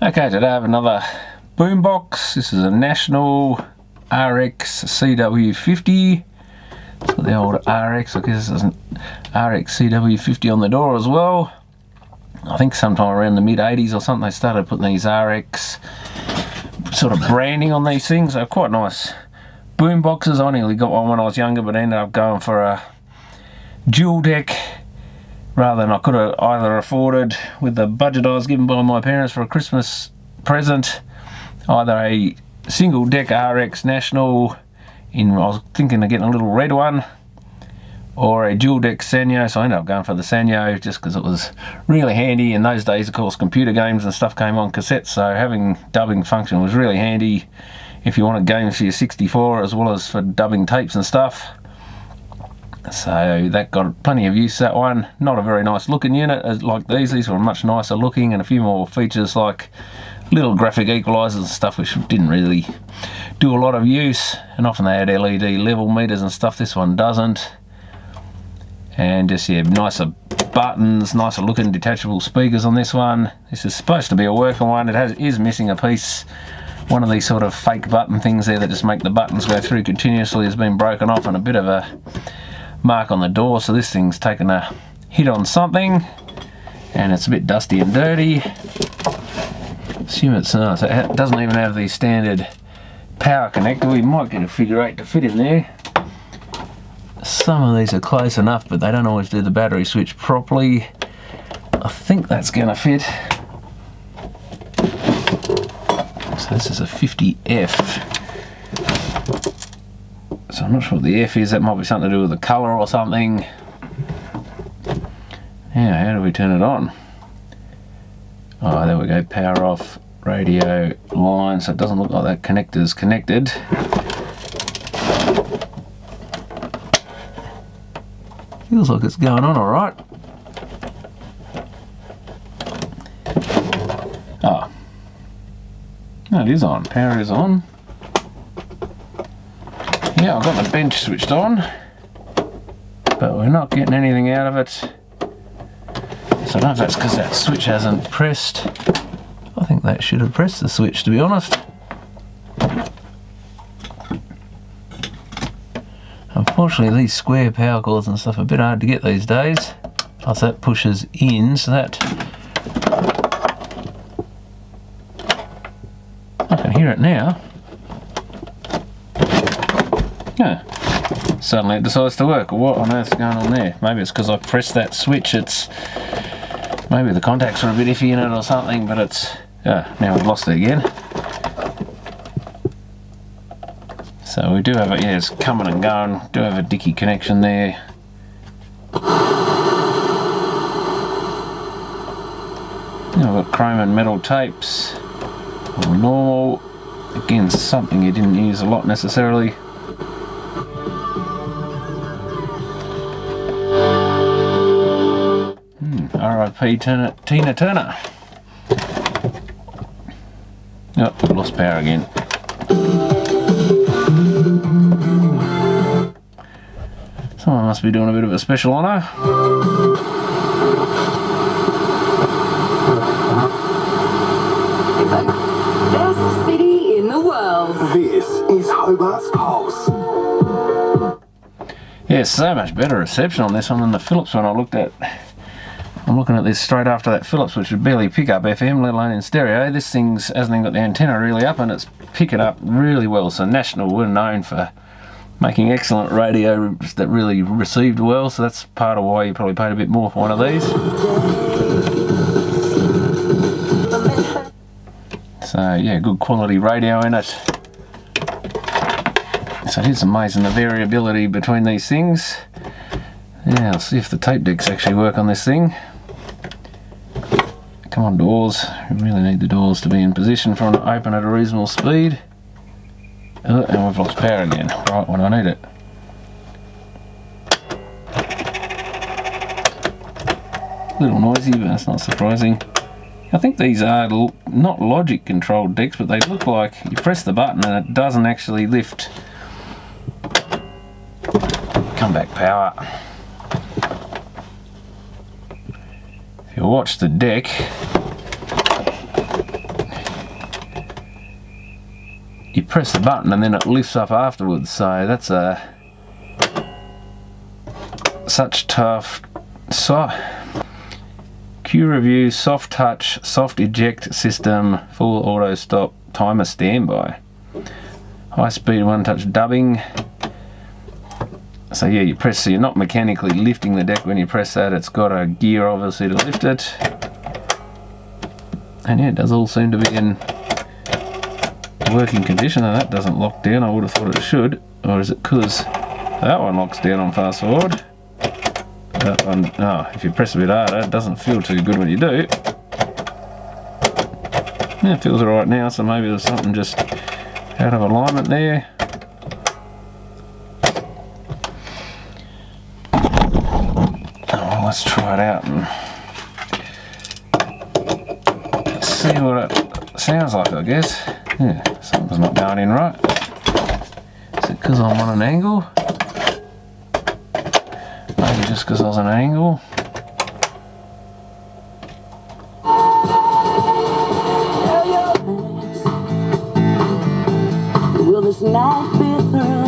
Okay, today I have another Boombox. This is a National RX-CW50. It's got the old RX, I guess there's an RX-CW50 on the door as well. I think sometime around the mid-80s or something they started putting these RX sort of branding on these things. They're quite nice boomboxes. I nearly got one when I was younger, but ended up going for a dual deck rather than I could have either afforded with the budget I was given by my parents for a Christmas present. Either a single deck RX National, I was thinking of getting a little red one, or a dual deck Sanyo, so I ended up going for the Sanyo just because it was really handy. In those days, of course, computer games and stuff came on cassettes, so having dubbing function was really handy if you wanted games for your 64 as well as for dubbing tapes and stuff. So that got plenty of use, that one. Not a very nice looking unit like these. These were much nicer looking and a few more features like little graphic equalizers and stuff which didn't really do a lot of use, and often they had LED level meters and stuff. This one doesn't. And just, yeah, nicer buttons, nicer looking detachable speakers on this one. This is supposed to be a working one. It is missing a piece. One of these sort of fake button things there that just make the buttons go through continuously has been broken off, and a bit of a mark on the door, so this thing's taken a hit on something and it's a bit dusty and dirty. Assume it's so it doesn't even have the standard power connector. We might get a figure 8 to fit in there. Some of these are close enough, but they don't always do the battery switch properly. I think that's gonna fit. So this is a 50F. So I'm not sure what the F is. That might be something to do with the colour or something. Now, how do we turn it on? Oh, there we go. Power off, radio line. So it doesn't look like that connector's connected. Feels like it's going on alright. Oh. No, it is on. Power is on. Yeah, I've got the bench switched on, but we're not getting anything out of it. So I don't know if that's because that switch hasn't pressed. I think that should have pressed the switch, to be honest. Unfortunately, these square power cords and stuff are a bit hard to get these days. Plus that pushes in, so that I can hear it now. Yeah. Suddenly it decides to work. What on earth's going on there? Maybe it's because I pressed that switch. Maybe the contacts are a bit iffy in it or something, but it's now we've lost it again. So we do have it, yeah, it's coming and going. Do have a dicky connection there. Now we've got chrome and metal tapes. All normal. Again, something you didn't use a lot necessarily. R.I.P. Tina Turner. Oh, we've lost power again. Someone must be doing a bit of a special honour. Best city in the world. This is Hobart's Pulse. Yeah, so much better reception on this one than the Philips one I looked at. I'm looking at this straight after that Philips, which would barely pick up FM, let alone in stereo. This thing hasn't even got the antenna really up, and it's picking up really well. So National were known for making excellent radio that really received well, so that's part of why you probably paid a bit more for one of these. So yeah, good quality radio in it. So it is amazing the variability between these things. Yeah, let's see if the tape decks actually work on this thing. Come on, doors. We really need the doors to be in position for them to open at a reasonable speed. And we've lost power again, right when I need it. A little noisy, but that's not surprising. I think these are not logic controlled decks, but they look like you press the button and it doesn't actually lift. Come back power. If you watch the deck, press the button and then it lifts up afterwards. So that's such tough. Q review, soft touch, soft eject system, full auto stop, timer standby, high speed one touch dubbing. So yeah, you press, so you're not mechanically lifting the deck when you press that. It's got a gear obviously to lift it. And yeah, it does all seem to be in working condition, and that doesn't lock down. I would have thought it should. Or is it because that one locks down on fast forward? That one, oh, if you press a bit harder, it doesn't feel too good when you do. Yeah, it feels alright now, so maybe there's something just out of alignment there. Oh, let's try it out and see what it sounds like, I guess. Yeah, something's not going in right. Is it because I'm on an angle? Maybe just because I was on an angle. Will this night be through?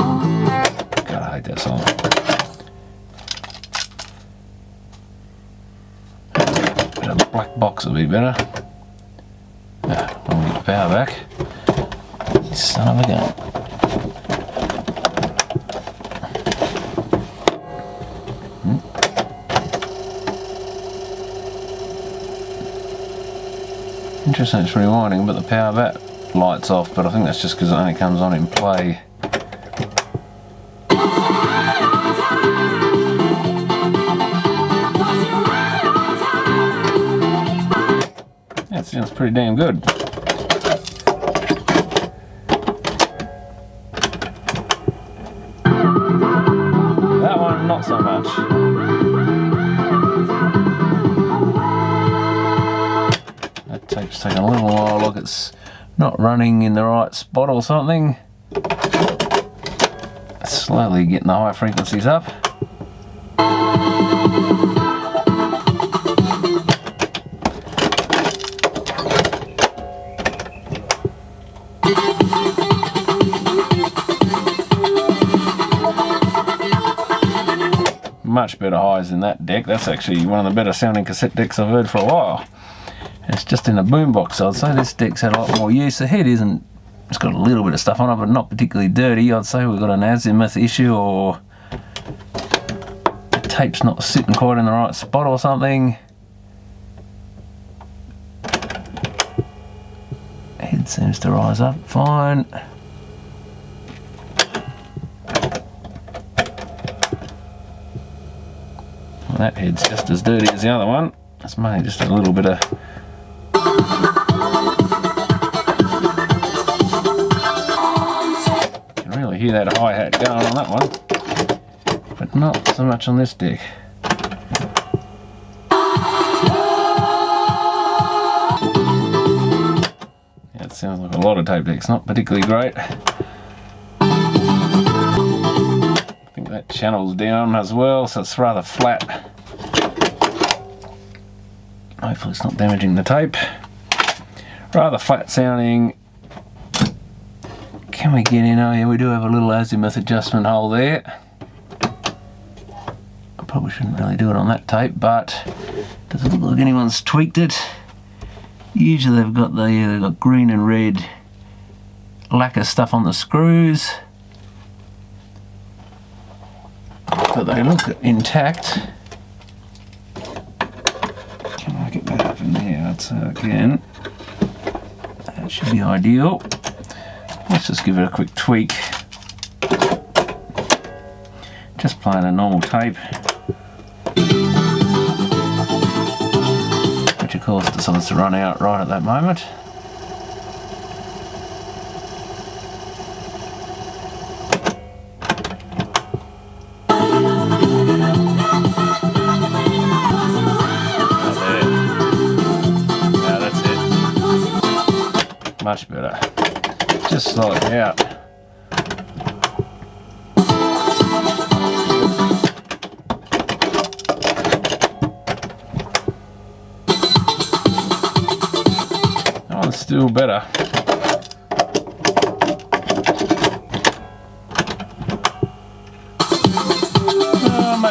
God, I hate that song. Bit of the black box would be better. I'll get the power back. You son of a gun. Interesting, it's rewinding, but the power back light's off, but I think that's just because it only comes on in play. Yeah, it sounds pretty damn good. That one, not so much. That tape's taking a little while, look, it's not running in the right spot or something. Slowly getting the high frequencies up. Much better highs than that deck. That's actually one of the better sounding cassette decks I've heard for a while. It's just in a boombox, so I'd say this deck's had a lot more use. The head isn't, it's got a little bit of stuff on it, but not particularly dirty. I'd say we've got an azimuth issue, or the tape's not sitting quite in the right spot or something. Head seems to rise up fine. Well, that head's just as dirty as the other one. It's mainly just a little bit of you can really hear that hi-hat going on that one, but not so much on this deck. Yeah, it sounds like a lot of tape decks, not particularly great. I think that channel's down as well, so it's rather flat. Hopefully it's not damaging the tape. Rather flat sounding. Can we get in? Oh yeah, we do have a little azimuth adjustment hole there. I probably shouldn't really do it on that tape, but doesn't look like anyone's tweaked it. Usually they've got they've got green and red lacquer stuff on the screws, but they look intact. Can I get that up in there? That's again. That should be ideal. Let's just give it a quick tweak. Just playing a normal tape, which of course decides to run out right at that moment. Now that's it. Much better. Just slow it out. Oh, it's still better.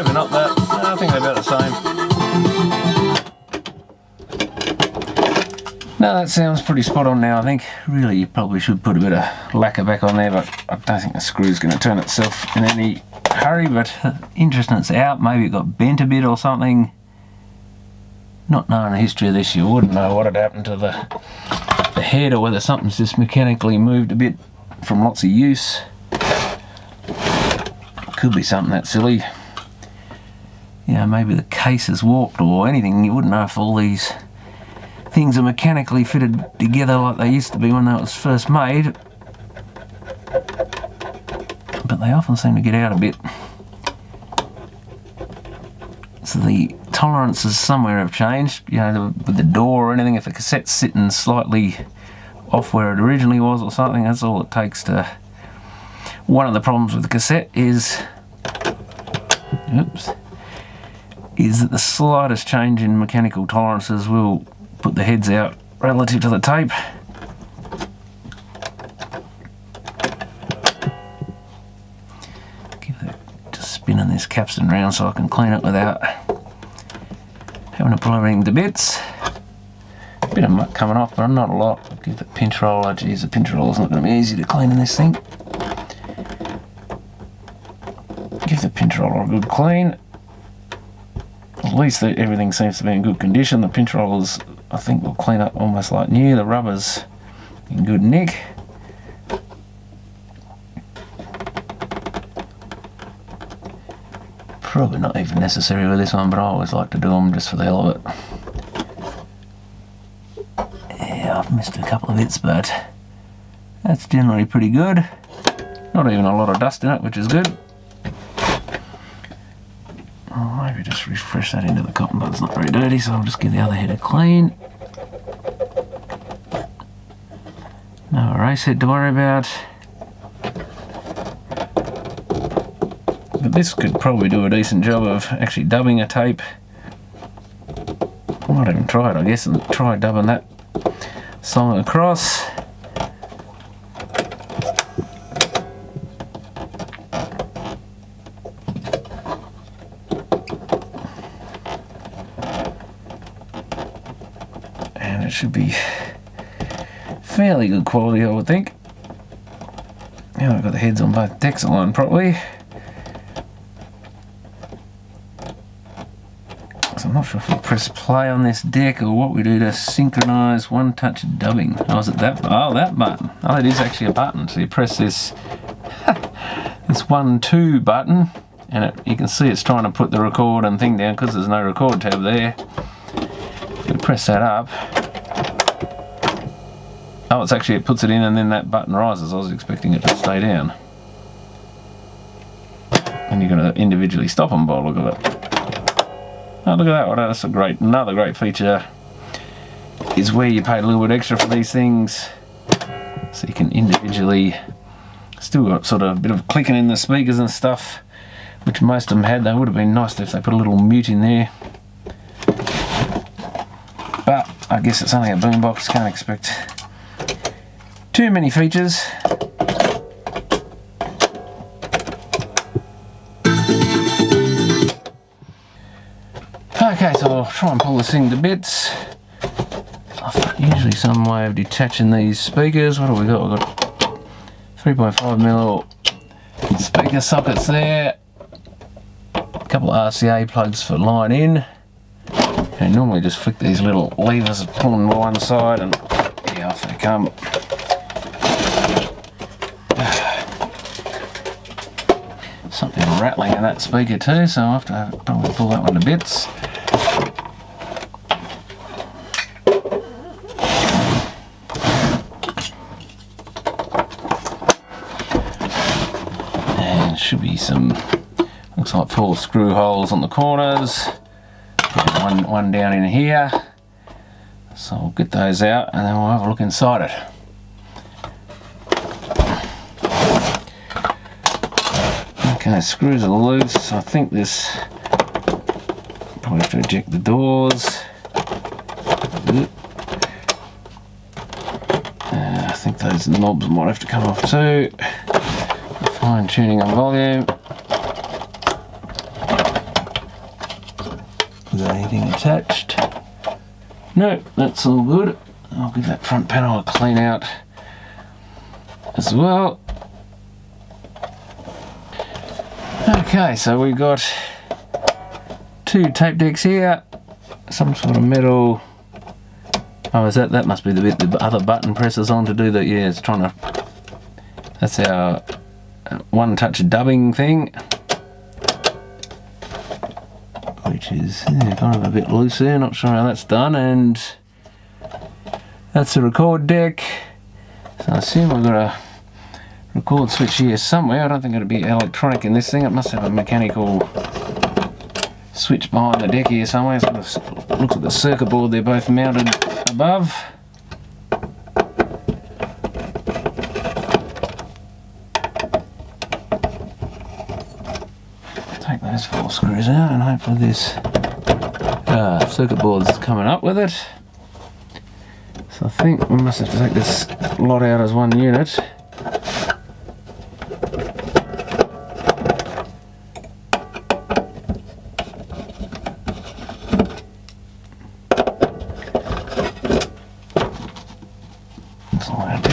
maybe not that. I think they're about the same. No, that sounds pretty spot on now, I think. Really, you probably should put a bit of lacquer back on there, but I don't think the screw's going to turn itself in any hurry. But interesting it's out. Maybe it got bent a bit or something. Not knowing the history of this, you wouldn't know what had happened to the head, or whether something's just mechanically moved a bit from lots of use. Could be something that silly. You know, maybe the case is warped or anything. You wouldn't know if all these things are mechanically fitted together like they used to be when they was first made. But they often seem to get out a bit. So the tolerances somewhere have changed. You know, with the door or anything, if the cassette's sitting slightly off where it originally was or something, that's all it takes to... One of the problems with the cassette is... Oops. Is that the slightest change in mechanical tolerances will put the heads out relative to the tape. Just spinning this capstan round so I can clean it without having to pull everything to bits. A bit of muck coming off, but not a lot. I'll give the pinch roller. Geez, the pinch roller's not going to be easy to clean in this thing. Give the pinch roller a good clean. At least everything seems to be in good condition. The pinch rollers, I think, will clean up almost like new. The rubber's in good nick. Probably not even necessary with this one, but I always like to do them just for the hell of it. Yeah, I've missed a couple of bits, but that's generally pretty good. Not even a lot of dust in it, which is good. Oh, maybe just refresh that into the cotton bud. It's not very dirty, so I'll just give the other head a clean. No erase head to worry about. But this could probably do a decent job of actually dubbing a tape. I might even try it, I guess, and try dubbing that song across. And it should be fairly good quality, I would think. Now I've got the heads on both decks aligned properly. So I'm not sure if we press play on this deck or what we do to synchronise one-touch dubbing. Oh, is it that? Oh, that button. Oh, it is actually a button. So you press this this 1-2 button, and you can see it's trying to put the record and thing down because there's no record tab there. If we press that up, oh, it's actually, it puts it in and then that button rises. I was expecting it to stay down. And you're going to individually stop them by the look of it. Oh, look at that one. That's another great feature, is where you pay a little bit extra for these things, so you can individually, still got sort of a bit of clicking in the speakers and stuff, which most of them had. They would have been nice if they put a little mute in there, but I guess it's only a boombox, can't expect too many features. Okay, so I'll try and pull this thing to bits. Usually some way of detaching these speakers. What have we got? We've got 3.5mm speaker sockets there. A couple of RCA plugs for line in. And normally just flick these little levers, pull them to one side, and yeah, off they come. Something rattling in that speaker too, so I'll have to probably pull that one to bits. And should be some, looks like 4 screw holes on the corners, and one down in here. So we'll get those out and then we'll have a look inside it. Okay, screws are loose. I think this, probably have to eject the doors. I think those knobs might have to come off too. Fine tuning on volume. anything attached. No, that's all good. I'll give that front panel a clean out as well. Okay, so we've got two tape decks here, some sort of metal. Oh, is that must be the bit the other button presses on to do that? Yeah, it's trying to. That's our one-touch dubbing thing, which is kind of a bit loose there. Not sure how that's done, and that's the record deck. So I assume we've got a record switch here somewhere. I don't think it'll be electronic in this thing. It must have a mechanical switch behind the deck here somewhere. So it looks like the circuit board. They're both mounted above. Take those 4 screws out and hopefully this circuit board's coming up with it. So I think we must have to take this lot out as one unit.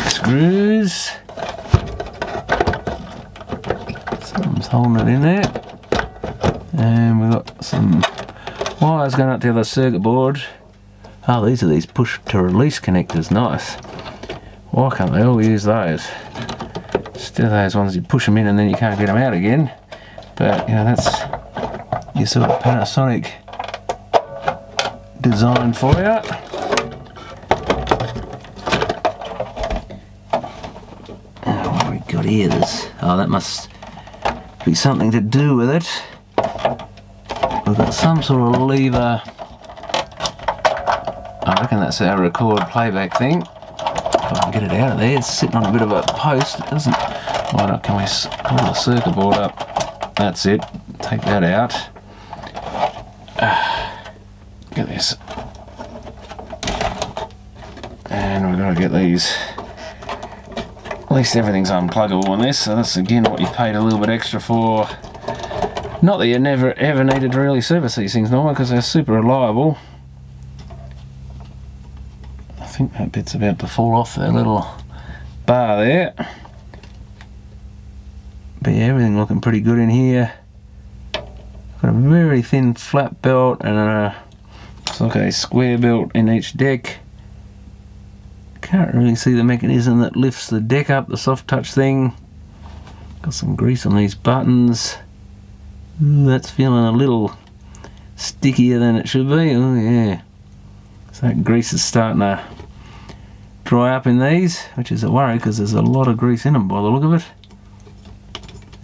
Screws. Something's holding it in there. And we've got some wires going up to the other circuit board. Oh, these are these push to release connectors. Nice. Why can't they all use those? Instead of those ones you push them in and then you can't get them out again. But, you know, that's your sort of Panasonic design for you. Got here, oh, that must be something to do with it. We've got some sort of lever. I reckon that's our record playback thing. If I can get it out of there, it's sitting on a bit of a post. It doesn't. Why not? Can we pull the circuit board up? That's it. Take that out. Get this. And we've got to get these. At least everything's unpluggable on this, so that's again what you paid a little bit extra for. Not that you never ever needed to really service these things normally because they're super reliable. I think that bit's about to fall off that little bar there. But yeah, everything looking pretty good in here. Got a very thin flat belt and it's like a square belt in each deck. Can't really see the mechanism that lifts the deck up, the soft touch thing. Got some grease on these buttons. Ooh, that's feeling a little stickier than it should be. Oh yeah. So that grease is starting to dry up in these, which is a worry because there's a lot of grease in them by the look of it.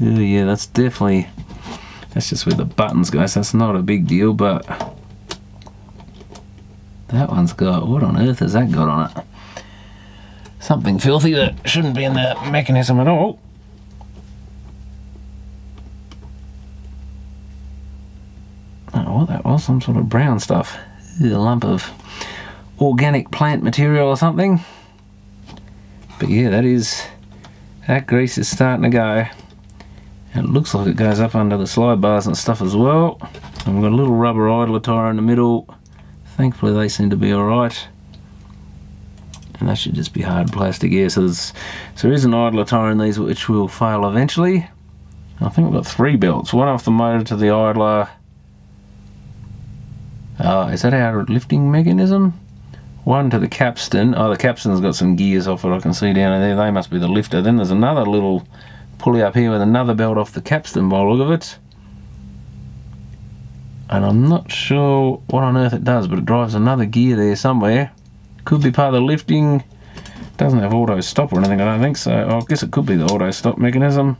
Oh yeah, that's just where the buttons go, so that's not a big deal, but that one's got, what on earth has that got on it? Something filthy that shouldn't be in the mechanism at all. I don't know what that was, some sort of brown stuff. A lump of organic plant material or something. But yeah, that grease is starting to go. And it looks like it goes up under the slide bars and stuff as well. And we've got a little rubber idler tire in the middle. Thankfully they seem to be alright. And that should just be hard plastic here. So there is an idler tire in these which will fail eventually. I think we've got 3 belts. One off the motor to the idler. Is that our lifting mechanism? One to the capstan. Oh, the capstan's got some gears off it I can see down there. They must be the lifter. Then there's another little pulley up here with another belt off the capstan by the look of it. And I'm not sure what on earth it does, but it drives another gear there somewhere. Could be part of the lifting. Doesn't have auto stop or anything, I don't think, so I guess it could be the auto stop mechanism.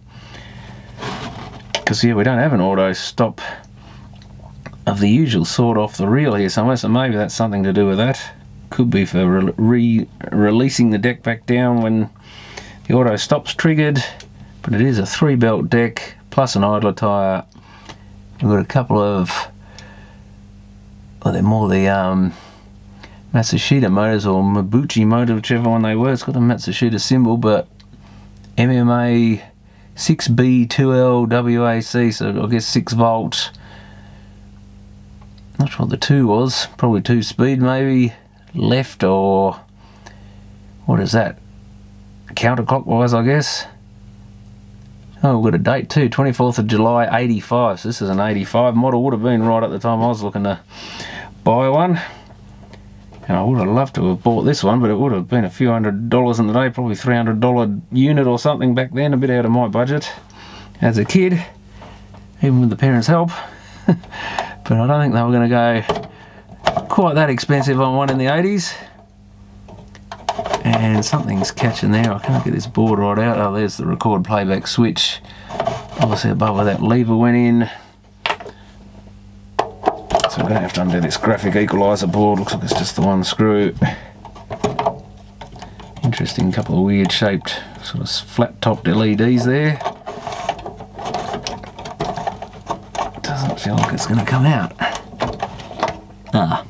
Because yeah, we don't have an auto stop of the usual sort off the reel here somewhere, so maybe that's something to do with that. Could be for releasing the deck back down when the auto stop's triggered. But it is a 3-belt deck plus an idler tire. We've got a couple of, well, they're more the Matsushita motors or Mabuchi motor, whichever one they were. It's got a Matsushita symbol, but MMA 6B2L WAC, so I guess 6 volt. Not sure what the 2 was. Probably 2-speed maybe. Left or... what is that? Counterclockwise, I guess. Oh, we've got a date too. 24th of July, 85. So this is an 85 model. Would have been right at the time I was looking to buy one. And I would have loved to have bought this one, but it would have been a few $100s in the day. Probably $300 unit or something back then. A bit out of my budget as a kid. Even with the parents' help. But I don't think they were going to go quite that expensive on one in the 80s. And something's catching there. I can't get this board right out. Oh, there's the record playback switch. Obviously above where that lever went in. So I'm going to have to undo this graphic equalizer board. Looks like it's just the one screw. Interesting couple of weird shaped sort of flat topped LEDs there. Doesn't feel like it's going to come out. Ah.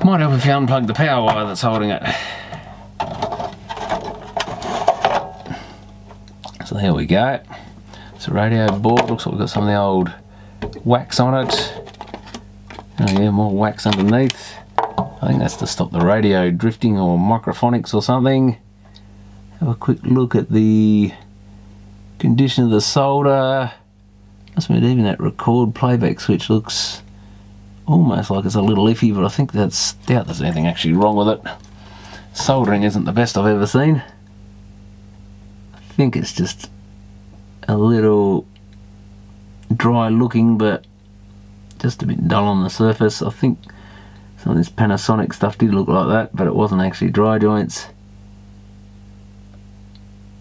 Might help if you unplug the power wire that's holding it. So there we go. It's a radio board. Looks like we've got some of the old wax on it. Oh yeah, more wax underneath. I think that's to stop the radio drifting or microphonics or something. Have a quick look at the condition of the solder. Must admit, even that record playback switch looks almost like it's a little iffy, but I think doubt there's anything actually wrong with it. Soldering isn't the best I've ever seen. I think it's just a little dry looking, but just a bit dull on the surface. I think some of this Panasonic stuff did look like that, but it wasn't actually dry joints.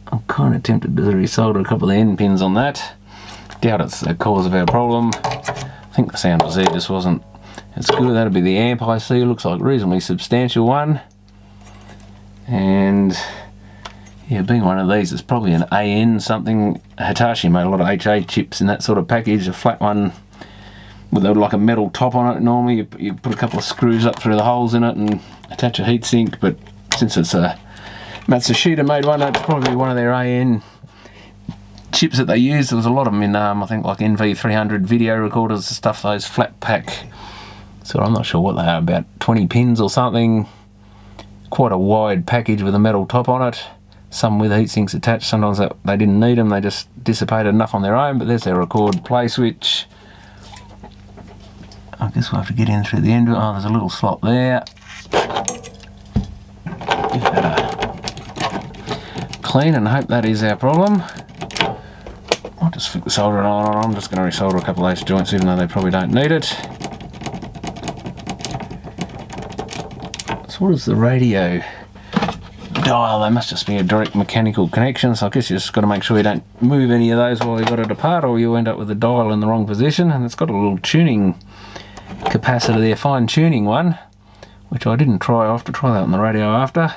I'm kind of tempted to resolder a couple of the end pins on that. Doubt it's the cause of our problem. I think the sound was there, just wasn't as good. That'll be the amp IC. Looks like a reasonably substantial one. And yeah, being one of these, it's probably an AN something. Hitachi made a lot of HA chips in that sort of package. A flat one with like a metal top on it. Normally you put a couple of screws up through the holes in it and attach a heatsink, but since it's a Matsushita made one, it's probably one of their AN chips that they use. There was a lot of them in I think like NV300 video recorders and stuff, those flat pack. So I'm not sure what they are, about 20 pins or something. Quite a wide package with a metal top on it. Some with heatsinks attached. Sometimes they didn't need them, they just dissipated enough on their own, but there's their record play switch. I guess we'll have to get in through the end. Oh, there's a little slot there. Give that a clean and hope that is our problem. I'll just flick the soldering on. I'm just going to resolder a couple of those joints, even though they probably don't need it. So what is the radio dial? They must just be a direct mechanical connection, so I guess you just got to make sure you don't move any of those while you've got it apart, or you'll end up with the dial in the wrong position. And it's got a little tuning capacitor there, fine tuning one, which I didn't try. I'll have to try that on the radio after.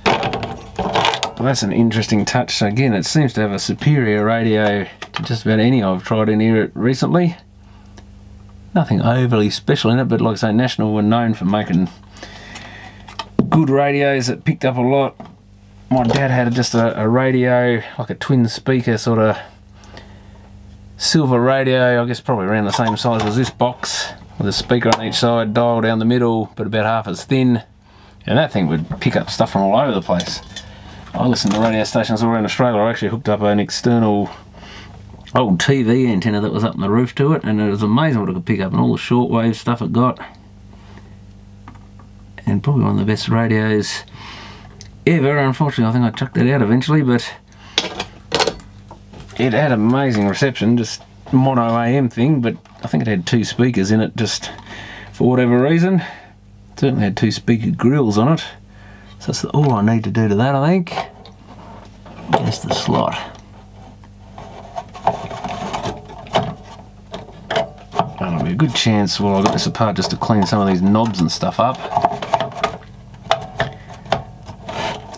But that's an interesting touch. So again, it seems to have a superior radio to just about any I've tried in here recently. Nothing overly special in it, but like I say, National were known for making good radios that picked up a lot. My dad had just a radio, like a twin speaker sort of silver radio, I guess probably around the same size as this box, with a speaker on each side, dial down the middle, but about half as thin. And that thing would pick up stuff from all over the place. I listened to radio stations all around Australia. I actually hooked up an external old TV antenna that was up on the roof to it, and it was amazing what it could pick up and all the shortwave stuff it got. And probably one of the best radios ever. Unfortunately, I think I chucked it out eventually, but it had amazing reception, just mono AM thing, but I think it had 2 speakers in it just for whatever reason. It certainly had 2 speaker grills on it. So that's all I need to do to that, I think. There's the slot. That'll be a good chance while I got this apart just to clean some of these knobs and stuff up.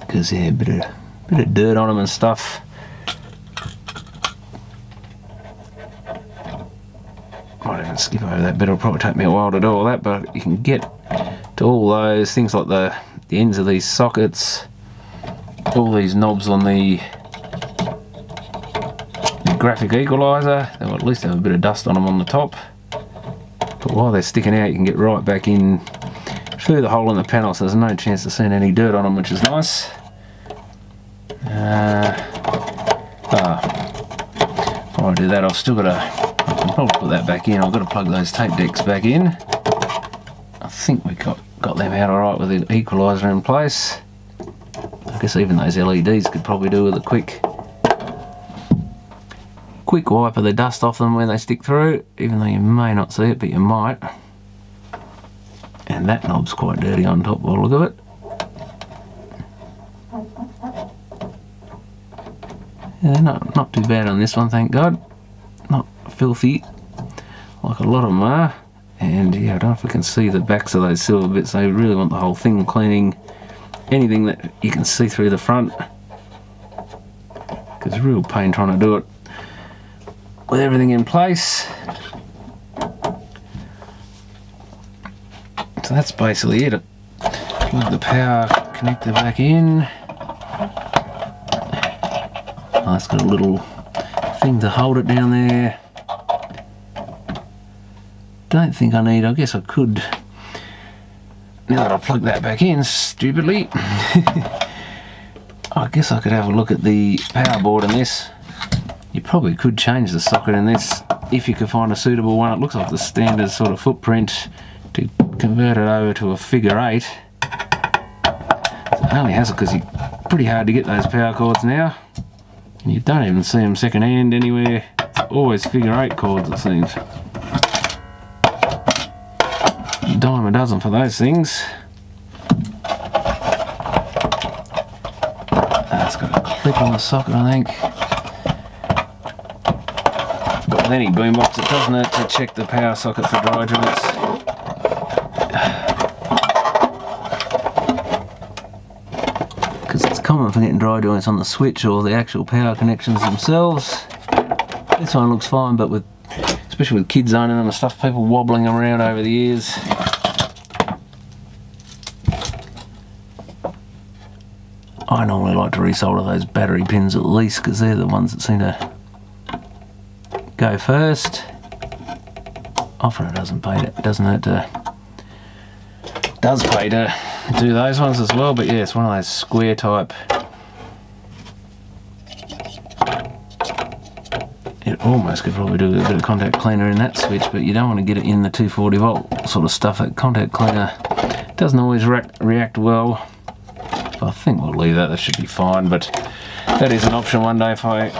Because yeah, a bit of dirt on them and stuff. Might even skip over that bit. It'll probably take me a while to do all that, but you can get to all those things like the ends of these sockets, all these knobs on the graphic equalizer. They'll at least have a bit of dust on them on the top. But while they're sticking out, you can get right back in through the hole in the panel, so there's no chance of seeing any dirt on them, which is nice. Before I do that, I've still got to, I can probably put that back in. I've got to plug those tape decks back in. I think we got them out alright with the equaliser in place. I guess even those LEDs could probably do with a quick wipe of the dust off them when they stick through, even though you may not see it, but you might. And that knob's quite dirty on top by the look of it. Yeah, not too bad on this one, thank God. Not filthy like a lot of them are. And yeah, I don't know if we can see the backs of those silver bits. They really want the whole thing cleaning. Anything that you can see through the front. Because it's a real pain trying to do it with everything in place. So that's basically it. Plug the power connector back in. Oh, it's got a little thing to hold it down there. Don't think I need, I guess I could, now that I've plugged that back in stupidly, I guess I could have a look at the power board in this. You probably could change the socket in this if you could find a suitable one. It looks like the standard sort of footprint to convert it over to a figure 8. It only has it because it's pretty hard to get those power cords now. And you don't even see them second hand anywhere. It's always figure 8 cords, it seems. Dime a dozen for those things. That's got a clip on the socket, I think. But with any boombox, it doesn't hurt to check the power socket for dry joints. Because it's common for getting dry joints on the switch or the actual power connections themselves. This one looks fine, but with, especially with kids owning them and stuff, people wobbling around over the years. I normally like to resolder those battery pins at least, because they're the ones that seem to go first. Often it doesn't pay to, it doesn't hurt to, it does pay to do those ones as well, but yeah, it's one of those square type. It almost could probably do a bit of contact cleaner in that switch, but you don't want to get it in the 240 volt sort of stuff. That contact cleaner doesn't always react well. I think we'll leave that, that should be fine, but that is an option one day if I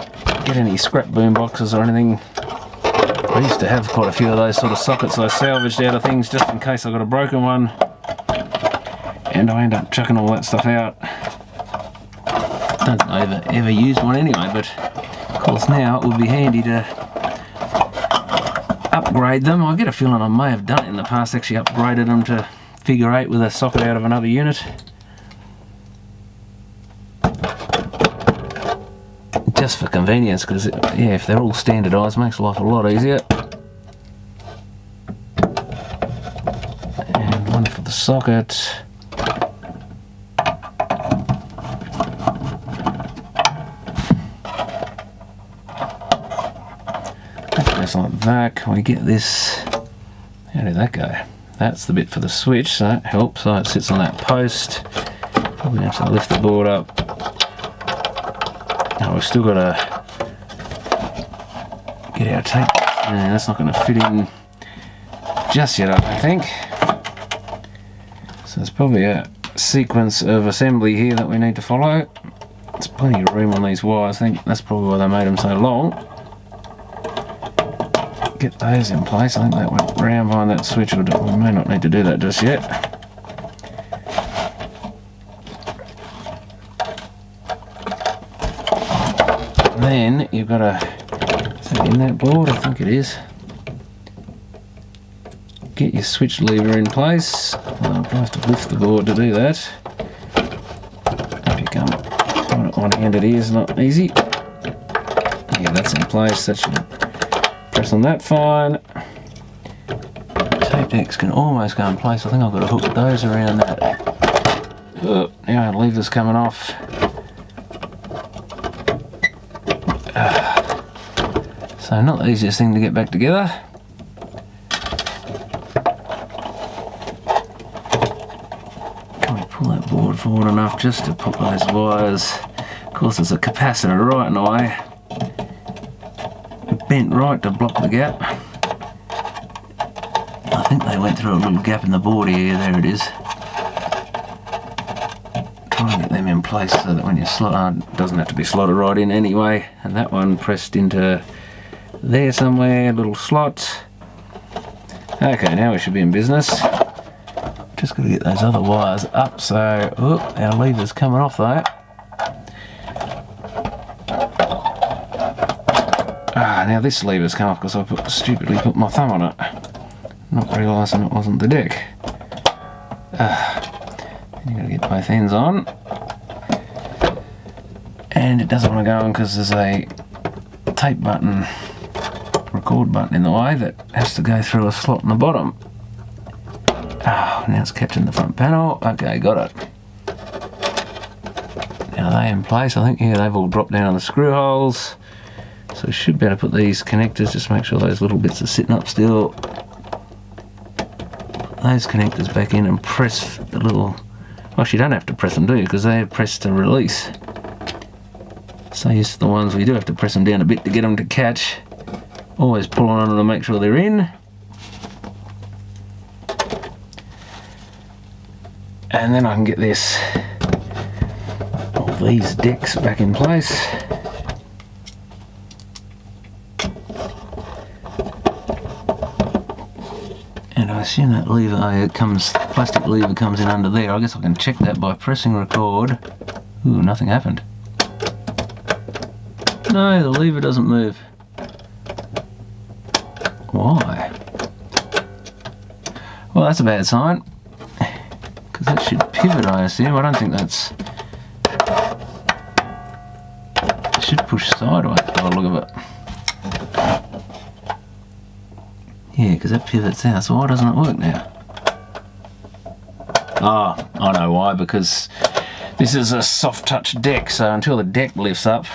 get any scrap boom boxes or anything. I used to have quite a few of those sort of sockets I salvaged out of things just in case I got a broken one, and I end up chucking all that stuff out. Don't think I ever used one anyway, but of course now it would be handy to upgrade them. I get a feeling I may have done it in the past, actually upgraded them to figure 8 with a socket out of another unit. Just for convenience, because yeah, if they're all standardised, makes life a lot easier. And one for the socket. Just like that. Can we get this? How did that go? That's the bit for the switch, so that helps. So it sits on that post. Probably have to lift the board up. Oh, we've still got to get our tape. Yeah, that's not going to fit in just yet, I don't think. So there's probably a sequence of assembly here that we need to follow. There's plenty of room on these wires. I think that's probably why they made them so long. Get those in place. I think that went round behind that switch. We may not need to do that just yet. Then you've got to, is that in that board? I think it is. Get your switch lever in place. I'll have to lift the board to do that. If you come on it one-handed, it is not easy. Yeah, that's in place. That should press on that fine. Tape decks can almost go in place. I think I've got to hook those around that. Oh, now our lever's coming off. So not the easiest thing to get back together. forward enough just to pop those wires. Of course, there's a capacitor right in the way. Bent right to block the gap. I think they went through a little gap in the board here. There it is. Try and get them in place so that when you slot, it doesn't have to be slotted right in anyway. And that one pressed into there somewhere, little slot. Okay, now we should be in business. Just got to get those other wires up. So, oh, our lever's coming off though. Now this lever's come off because I stupidly put my thumb on it, not realising it wasn't the deck. You've got to get both ends on, and it doesn't want to go on because there's a tape button, record button in the way that has to go through a slot in the bottom. Now it's catching the front panel. Okay, got it. Now they in place. I think, yeah, they've all dropped down on the screw holes. So we should be able to put these connectors, just make sure those little bits are sitting up still. Put those connectors back in and press the little, well, you don't have to press them, do you? Because they're pressed to release. So used to the ones we do have to press them down a bit to get them to catch. Always pulling on them to make sure they're in. And then I can get this, all these decks back in place. And I assume that lever plastic lever comes in under there. I guess I can check that by pressing record. Ooh, nothing happened. No, the lever doesn't move. Why? Well, that's a bad sign. Because that should pivot, I assume. I don't think that's... It should push sideways by the look of it. Yeah, because that pivots out, so why doesn't it work now? Ah, I know why, because this is a soft touch deck, so until the deck lifts up,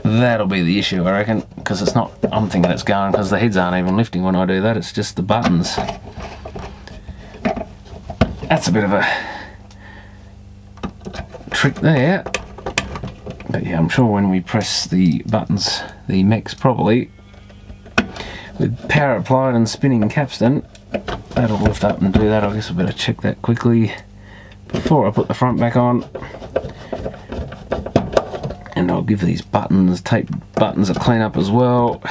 that'll be the issue, I reckon, because it's not, I'm thinking it's going because the heads aren't even lifting when I do that, it's just the buttons. That's a bit of a trick there. But yeah, I'm sure when we press the buttons, the mechs properly, with power applied and spinning capstan, that'll lift up and do that. I guess I better check that quickly before I put the front back on. And I'll give these buttons, tape buttons, a clean up as well,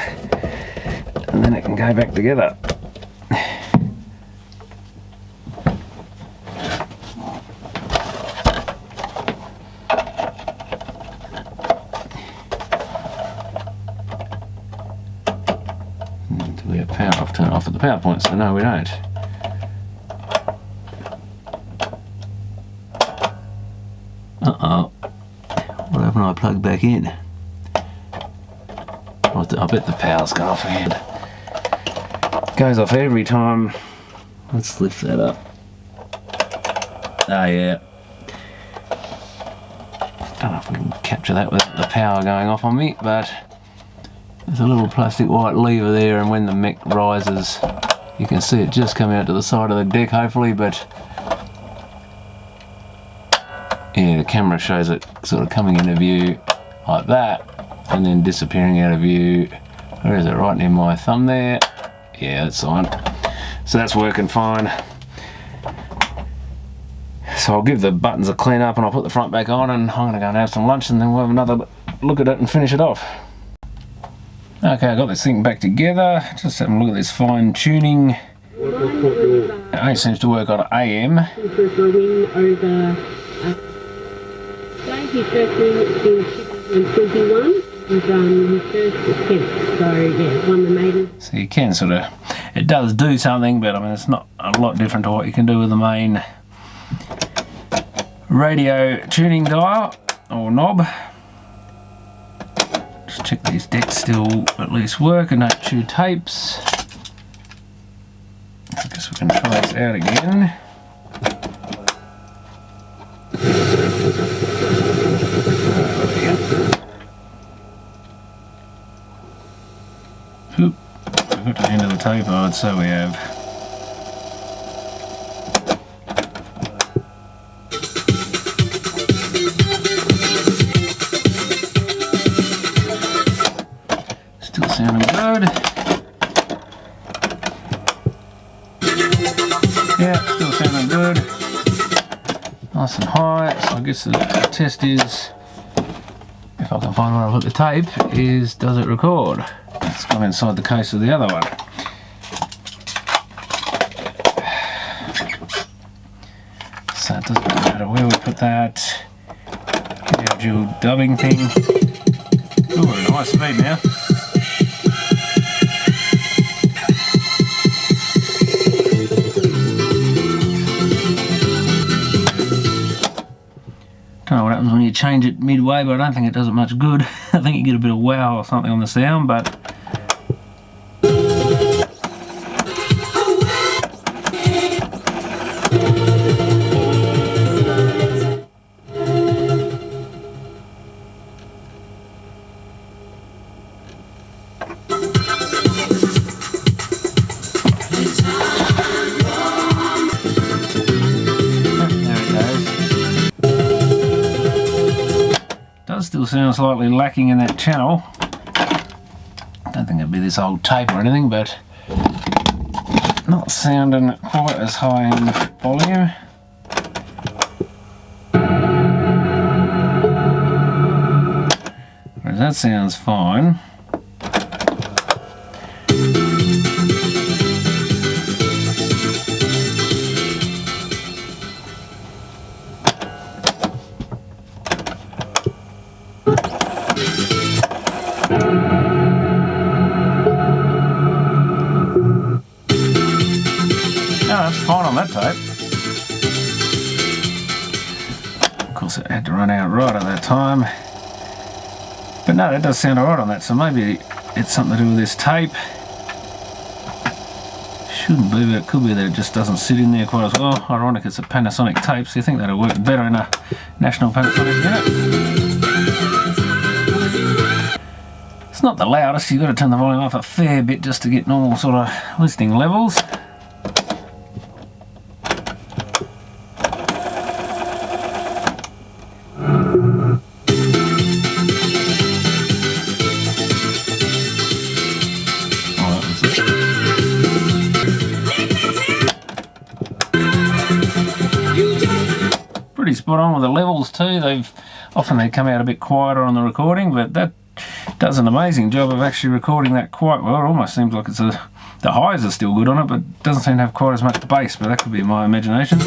and then it can go back together. Do we have power off? Turn off at the power point, so no, we don't. Uh-oh. What happened when I plug back in? I bet the power's gone off again. Goes off every time. Let's lift that up. Oh yeah. Don't know if we can capture that with the power going off on me, but there's a little plastic white lever there, and when the mech rises, you can see it just come out to the side of the deck, hopefully, but yeah, the camera shows it sort of coming into view like that, and then disappearing out of view. Where is it? Right near my thumb there. Yeah, that's the one. So that's working fine. So I'll give the buttons a clean up and I'll put the front back on, and I'm going to go and have some lunch, and then we'll have another look at it and finish it off. Okay, I got this thing back together. Just having a look at this fine tuning. It only seems to work on AM. His first win over his first win in 2021 was his first attempt, so yeah, won the maiden. So you can sort of, it does do something, but I mean it's not a lot different to what you can do with the main radio tuning dial or knob. Just check these decks still at least work and don't chew tapes. I guess we can try this out again. Oop, we've got to the end of the tape, I'd say we have. sounding good. Nice and high. So I guess the test is, if I can find where I put the tape, is does it record? It's gone inside the case of the other one. So it doesn't matter where we put that. The dual dubbing thing. Ooh, we're at high speed now. Don't know what happens when you change it midway, but I don't think it does it much good. I think you get a bit of wow or something on the sound, but still sounds slightly lacking in that channel. I don't think it'd be this old tape or anything, but not sounding quite as high in volume. Whereas that sounds fine. That's fine on that tape. Of course it had to run out right at that time. But no, that does sound alright on that, so maybe it's something to do with this tape. Shouldn't be, but it could be that it just doesn't sit in there quite as well. Ironic, it's a Panasonic tape, so you think that'll work better in a national Panasonic unit. It's not the loudest, you've got to turn the volume up a fair bit just to get normal sort of listening levels. Pretty spot on with the levels too. They come out a bit quieter on the recording, but that does an amazing job of actually recording that quite well. It almost seems like it's the highs are still good on it, but doesn't seem to have quite as much bass, but that could be my imagination.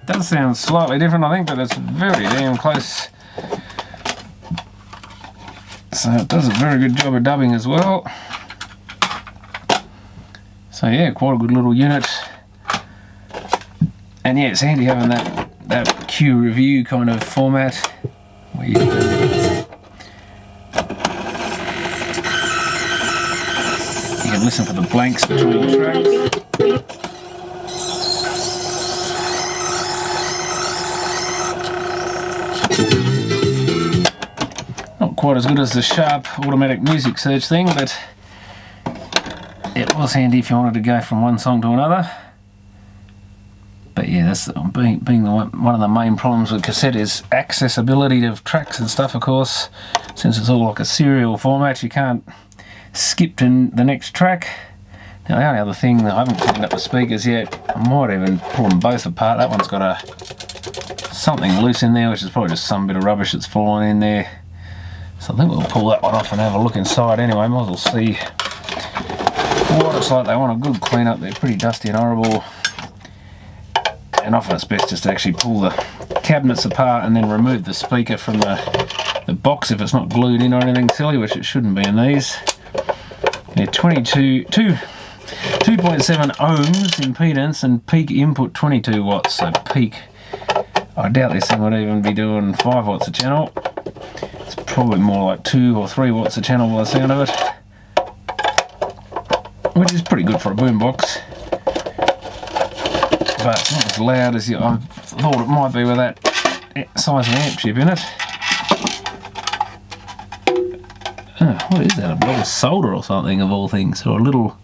Does sound slightly different, I think, but it's very damn close. So it does a very good job of dubbing as well. So yeah, quite a good little unit. And yeah, it's handy having that Q review kind of format where you can listen for the blanks between tracks. Not quite as good as the sharp automatic music search thing, but it was handy if you wanted to go from one song to another. But yeah, that's being one of the main problems with cassette is accessibility of tracks and stuff, of course. Since it's all like a serial format, you can't skip to the next track. Now the only other thing, I haven't cleaned up the speakers yet, I might even pull them both apart. That one's got something loose in there, which is probably just some bit of rubbish that's fallen in there. So I think we'll pull that one off and have a look inside anyway. Might as well see what it's like. They want a good clean up. They're pretty dusty and horrible. And often it's best just to actually pull the cabinets apart and then remove the speaker from the box if it's not glued in or anything silly, which it shouldn't be in these. They're 2.7 ohms impedance and peak input 22 watts. So peak, I doubt this thing would even be doing 5 watts a channel. It's probably more like 2 or 3 watts a channel by the sound of it, which is pretty good for a boombox. But it's not as loud as I thought it might be with that size of amp chip in it. What is that? A blob of solder or something, of all things? Or a little...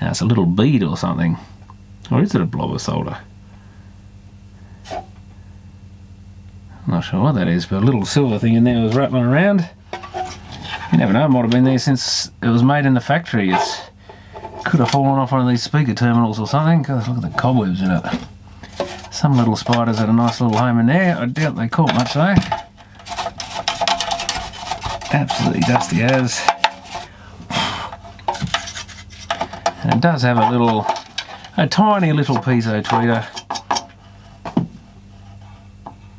it's a little bead or something. Or is it a blob of solder? I'm not sure what that is, but a little silver thing in there was rattling around. You never know, it might have been there since it was made in the factory. It could have fallen off one of these speaker terminals or something. God, look at the cobwebs in it. Some little spiders had a nice little home in there. I doubt they caught much though. Absolutely dusty as. And it does have a tiny little piezo tweeter.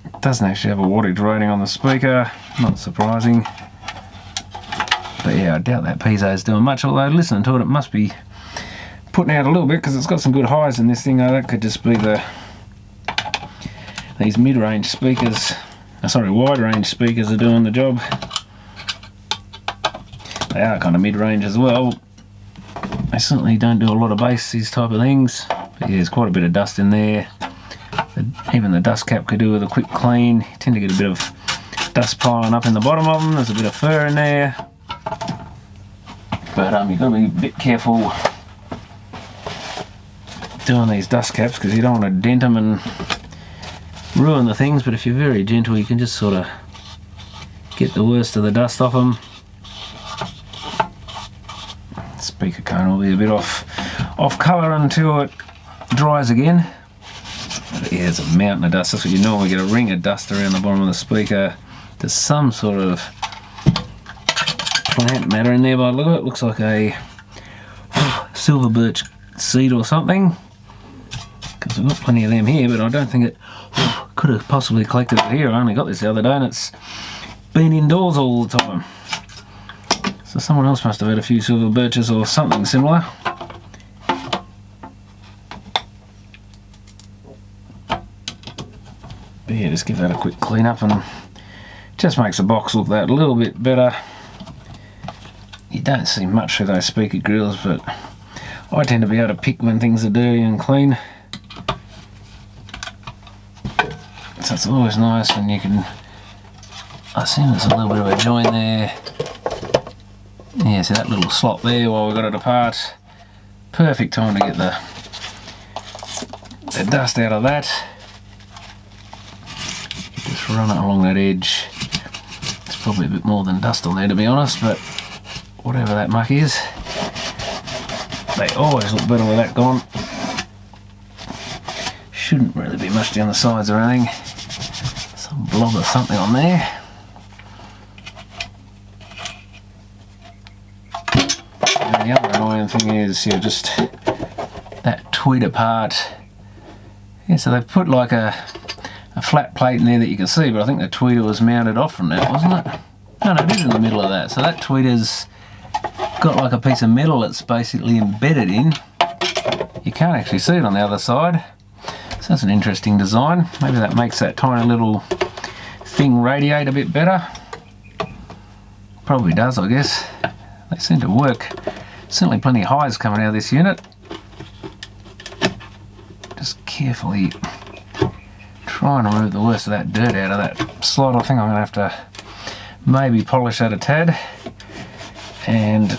It doesn't actually have a wattage rating on the speaker, not surprising. But yeah, I doubt that piezo is doing much, although listening to it, it must be putting out a little bit because it's got some good highs in this thing. Oh, that could just be these mid-range speakers, wide-range speakers are doing the job. They are kind of mid-range as well. They certainly don't do a lot of bass, these type of things. But yeah, there's quite a bit of dust in there. Even the dust cap could do with a quick clean. You tend to get a bit of dust piling up in the bottom of them. There's a bit of fur in there. But you've got to be a bit careful doing these dust caps because you don't want to dent them and ruin the things. But if you're very gentle, you can just sort of get the worst of the dust off them. Speaker cone will be a bit off colour until it dries again. But yeah, there's a mountain of dust. That's what you normally get, a ring of dust around the bottom of the speaker. There's some sort of plant matter in there by the look of it. Looks like a silver birch seed or something. Because we've got plenty of them here, but I don't think it could have possibly collected it here. I only got this the other day and it's been indoors all the time. So someone else must have had a few silver birches or something similar. But yeah, just give that a quick clean up and just makes the box look that little bit better. You don't see much through those speaker grills, but I tend to be able to pick when things are dirty and clean. So it's always nice when you can, I assume there's a little bit of a join there. Yeah, see that little slot there while we got it apart. Perfect time to get the dust out of that. Just run it along that edge. There's probably a bit more than dust on there, to be honest, but whatever that muck is, they always look better with that gone. Shouldn't really be much down the sides or anything. Some blob or something on there. And the other annoying thing is, yeah, just that tweeter part. Yeah, so they've put like a flat plate in there that you can see, but I think the tweeter was mounted off from that, wasn't it? No, it is in the middle of that. So that tweeter's got like a piece of metal that's basically embedded in. You can't actually see it on the other side. So that's an interesting design. Maybe that makes that tiny little thing radiate a bit better. Probably does, I guess. They seem to work. Certainly plenty of highs coming out of this unit. Just carefully try and remove the worst of that dirt out of that slot. I think I'm going to have to maybe polish that a tad. And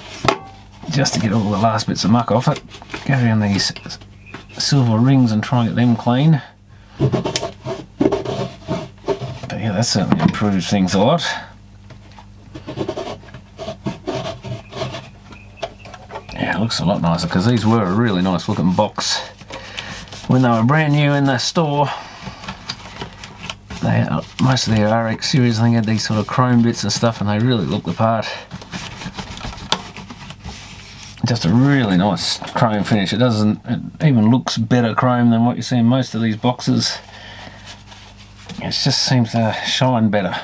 just to get all the last bits of muck off it, go around these silver rings and try and get them clean. But yeah, that certainly improves things a lot. Yeah, it looks a lot nicer because these were a really nice looking box when they were brand new in the store. Most of their RX series, I think, had these sort of chrome bits and stuff, and they really look the part. Just a really nice chrome finish. It even looks better chrome than what you see in most of these boxes. It just seems to shine better.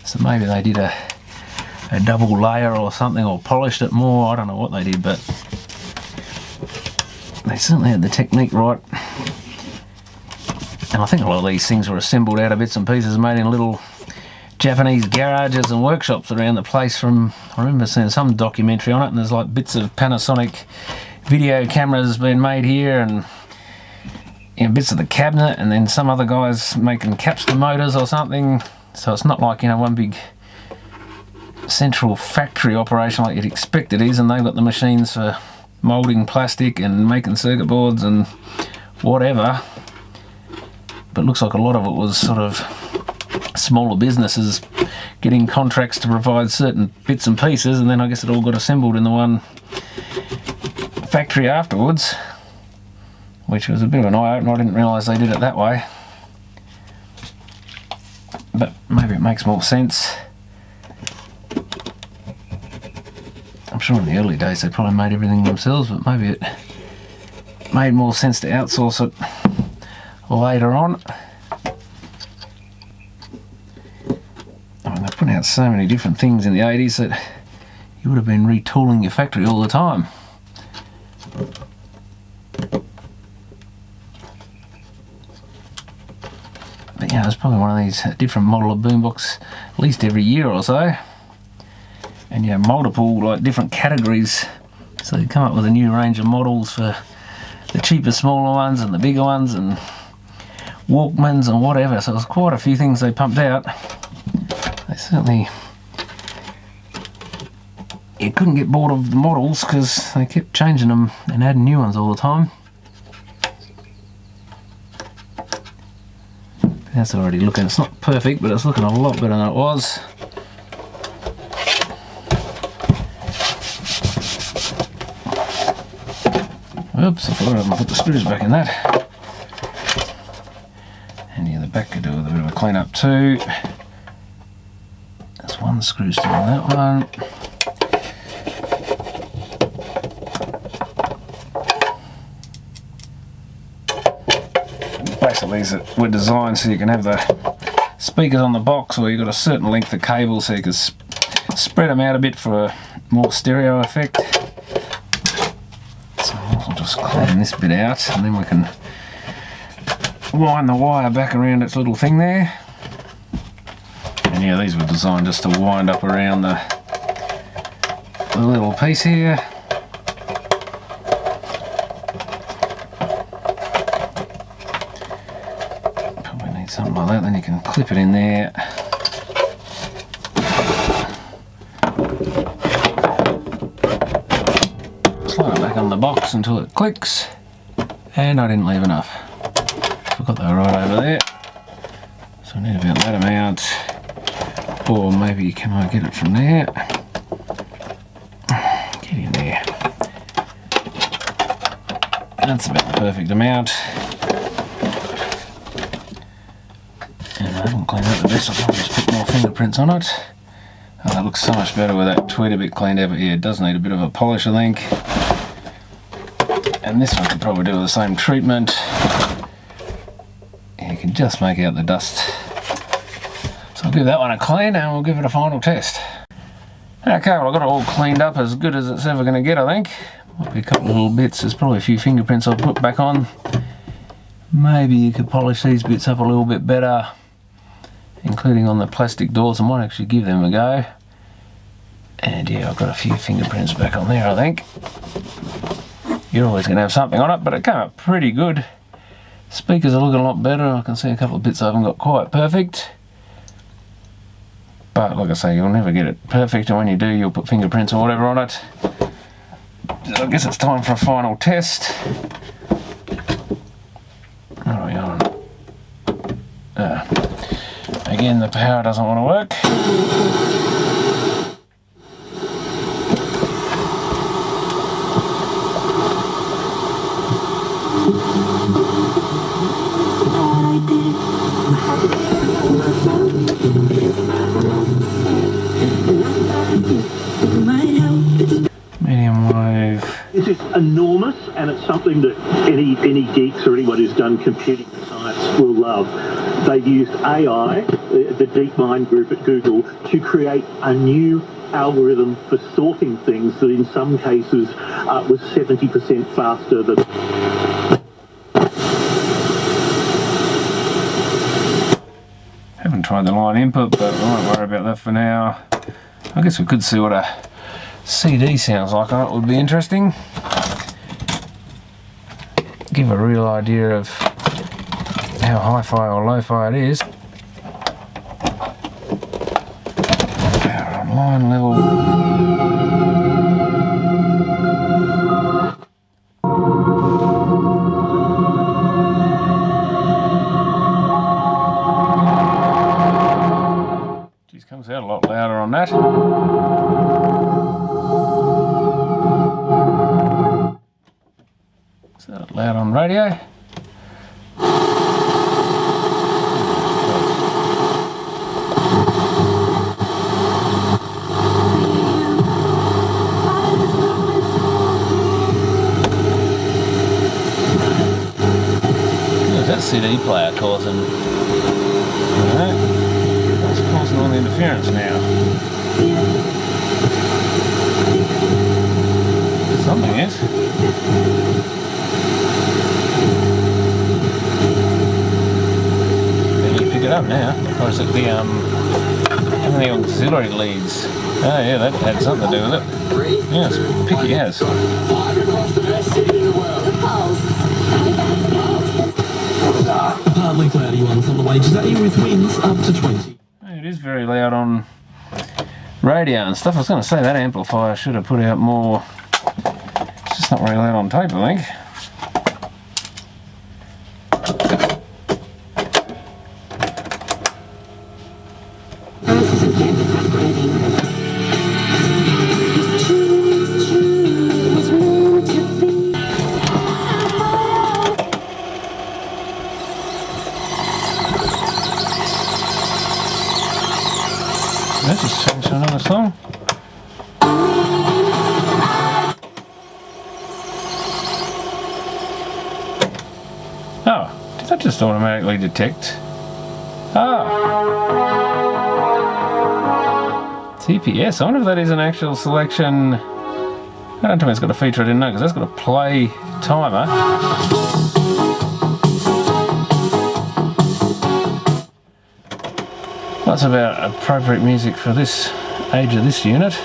So maybe they did a double layer or something, or polished it more. I don't know what they did, but they certainly had the technique right. And I think a lot of these things were assembled out of bits and pieces made in little Japanese garages and workshops around the place. I remember seeing some documentary on it, and there's like bits of Panasonic video cameras being made here, and bits of the cabinet, and then some other guys making capstan motors or something. So it's not like, one big central factory operation like you'd expect it is, and they've got the machines for moulding plastic and making circuit boards and whatever. But it looks like a lot of it was sort of smaller businesses getting contracts to provide certain bits and pieces, and then I guess it all got assembled in the one factory afterwards, which was a bit of an eye-opener. I didn't realise they did it that way, but maybe it makes more sense. I'm sure in the early days they probably made everything themselves, but maybe it made more sense to outsource it later on. I mean, they put out so many different things in the 80s that you would have been retooling your factory all the time. But yeah, there's probably one of these different model of boombox at least every year or so. And you have multiple like different categories, so you come up with a new range of models for the cheaper smaller ones and the bigger ones and Walkmans and whatever. So there's quite a few things they pumped out. They certainly, you couldn't get bored of the models because they kept changing them and adding new ones all the time. That's already looking, it's not perfect, but it's looking a lot better than it was. Oops, I forgot I haven't put the screws back in that. And yeah, the back could do with a bit of a clean up too. There's one screw still on that one. Basically, these were designed so you can have the speakers on the box, or you've got a certain length of cable so you can spread them out a bit for a more stereo effect. I'll just clean this bit out and then we can wind the wire back around its little thing there. And yeah, these were designed just to wind up around the little piece here. Probably need something like that, then you can clip it in there. On the box until it clicks, and I didn't leave enough. Forgot they were right over there, so I need about that amount, or maybe can I get it from there? Get in there. That's about the perfect amount. And I haven't cleaned out the best, I'll probably just put more fingerprints on it. Oh, that looks so much better with that tweed a bit cleaned out, but yeah, it does need a bit of a polish, I think. And this one could probably do with the same treatment. You can just make out the dust. So I'll give that one a clean and we'll give it a final test. Okay, well I've got it all cleaned up as good as it's ever going to get, I think. Might be a couple of little bits, there's probably a few fingerprints I'll put back on. Maybe you could polish these bits up a little bit better, including on the plastic doors. I might actually give them a go. And yeah, I've got a few fingerprints back on there, I think. You're always going to have something on it, but it came up pretty good. Speakers are looking a lot better. I can see a couple of bits I haven't got quite perfect. But like I say, you'll never get it perfect, and when you do, you'll put fingerprints or whatever on it. So I guess it's time for a final test. What are we on? Again, the power doesn't want to work. Medium wave. This is enormous, and it's something that any geeks or anyone who's done computing science will love. They've used AI, the DeepMind group at Google, to create a new algorithm for sorting things that in some cases was 70% faster than... Haven't tried the line input, but I won't worry about that for now. I guess we could see what a CD sounds like on it, would be interesting. Give a real idea of how hi-fi or lo-fi it is. Power on line level. Comes out a lot louder on that. Is that loud on radio? That CD player causing, that's causing all the interference now. Something is. Can you pick it up now? Or is it the auxiliary leads? Oh yeah, that had something to do with it. Yeah, it's picky as. Partly cloudy ones on the way today with winds up to 20. It is very loud on radio and stuff. I was going to say that amplifier should have put out more. It's just not very loud on tape, I think. Let's just change to another song. Oh, did that just automatically detect? Ah. TPS. I wonder if that is an actual selection. I don't tell me it's got a feature I didn't know, because that's got a play timer. That's about appropriate music for this age of this unit.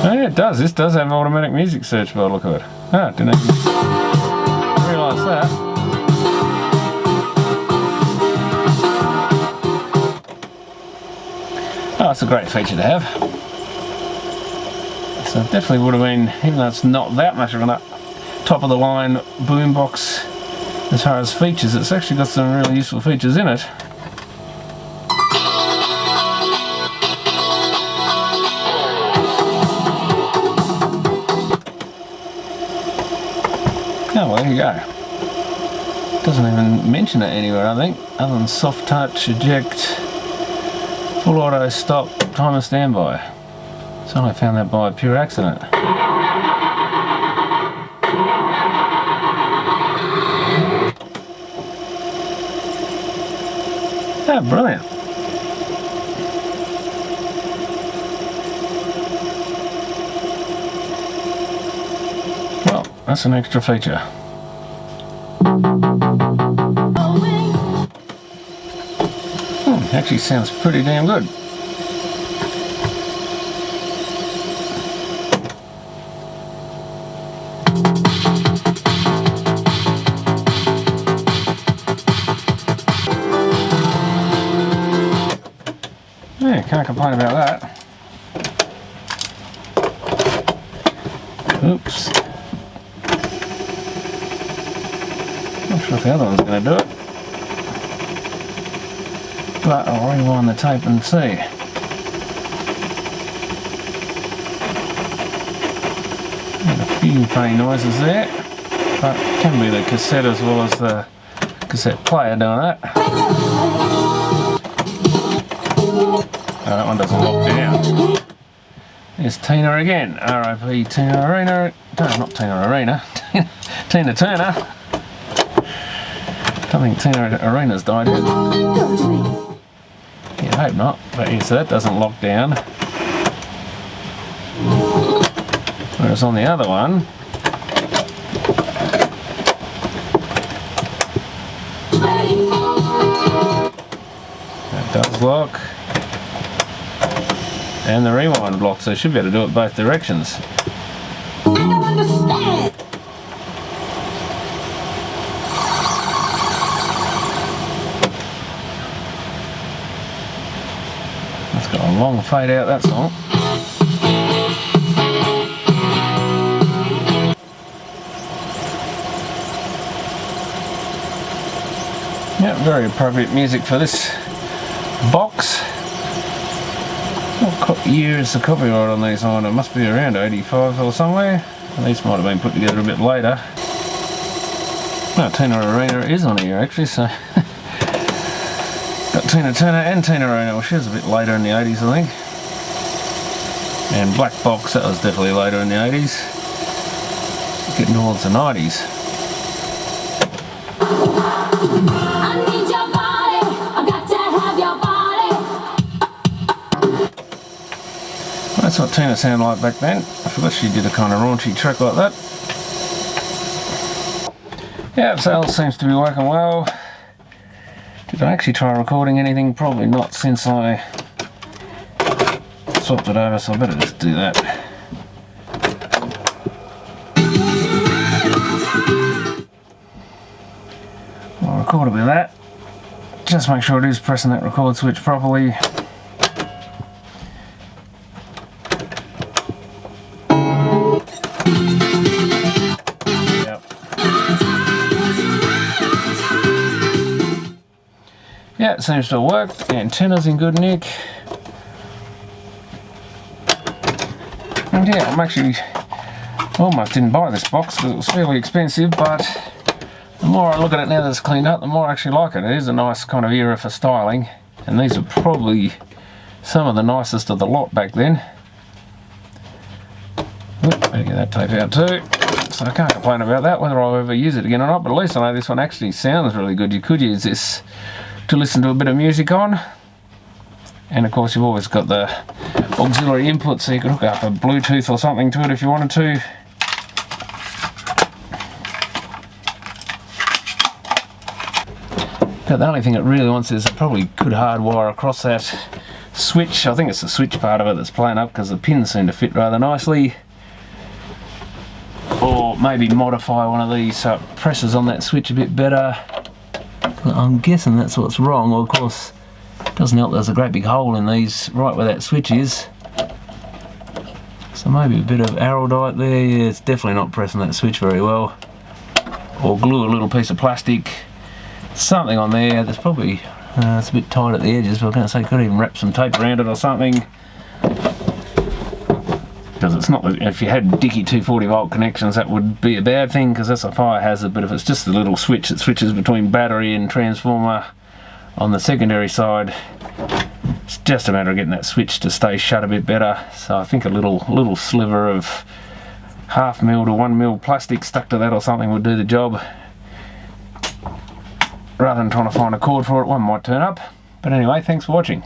Oh yeah, it does. This does have automatic music search by the look of it. Ah, didn't even realise that. Oh, it's a great feature to have. So it definitely would have been, even though it's not that much of a top of the line boombox as far as features, it's actually got some really useful features in it. Oh, well, there you go. Doesn't even mention it anywhere, I think, other than soft touch, eject, full auto, stop, timer standby. So I found that by pure accident. Oh, brilliant. Well, that's an extra feature. Actually sounds pretty damn good. Yeah, can't complain about that. Oops. Not sure if the other one's going to do it. But I'll rewind the tape and see. And a few funny noises there. But it can be the cassette as well as the cassette player doing that. Oh, that one doesn't lock down. There's Tina again. R.I.P. Tina Arena. No, not Tina Arena. Tina Turner. I don't think Tina Arena's died yet. Yeah, I hope not. But yeah, so that doesn't lock down. Whereas on the other one, that does lock. And the rewind block, so you should be able to do it both directions. I don't understand. That's got a long fade out, that song. very appropriate music for this box. What year is the copyright on these on? It must be around 85 or somewhere. These might have been put together a bit later. No, Tina Arena is on here actually, so got Tina Turner and Tina Arena. Well, she was a bit later in the 80s, I think. And Black Box, that was definitely later in the 80s. Getting towards the 90s. I need your body. I got to have your body. That's what Tina sounded like back then. I forgot she did a kind of raunchy track like that. Yeah, so it seems to be working well. Did I actually try recording anything? Probably not, since I swapped it over, so I better just do that. I'll record a bit of that. Just make sure it is pressing that record switch properly. Yeah, it seems to have worked. The antenna's in good nick. And yeah, I'm actually almost didn't buy this box because it was fairly expensive, but the more I look at it now that it's cleaned up, the more I actually like it. It is a nice kind of era for styling, and these are probably some of the nicest of the lot back then. Oop, better get that tape out too. So I can't complain about that, whether I'll ever use it again or not, but at least I know this one actually sounds really good. You could use this to listen to a bit of music on, and of course you've always got the auxiliary input, so you could hook up a Bluetooth or something to it if you wanted to. But the only thing it really wants is it probably could hardwire across that switch. I think it's the switch part of it that's playing up, because the pins seem to fit rather nicely. Or maybe modify one of these so it presses on that switch a bit better. I'm guessing that's what's wrong. Well, of course, it doesn't help there's a great big hole in these right where that switch is. So maybe a bit of araldite there. Yeah, it's definitely not pressing that switch very well. Or glue a little piece of plastic, something on there. There's probably, it's a bit tight at the edges, but I was going to say could even wrap some tape around it or something. Because it's not, if you had dicky 240 volt connections, that would be a bad thing, because that's a fire hazard. But if it's just a little switch that switches between battery and transformer on the secondary side, it's just a matter of getting that switch to stay shut a bit better. So I think a little sliver of 1/2 mil to 1 mil plastic stuck to that or something would do the job, rather than trying to find a cord for it. One might turn up. But anyway, thanks for watching.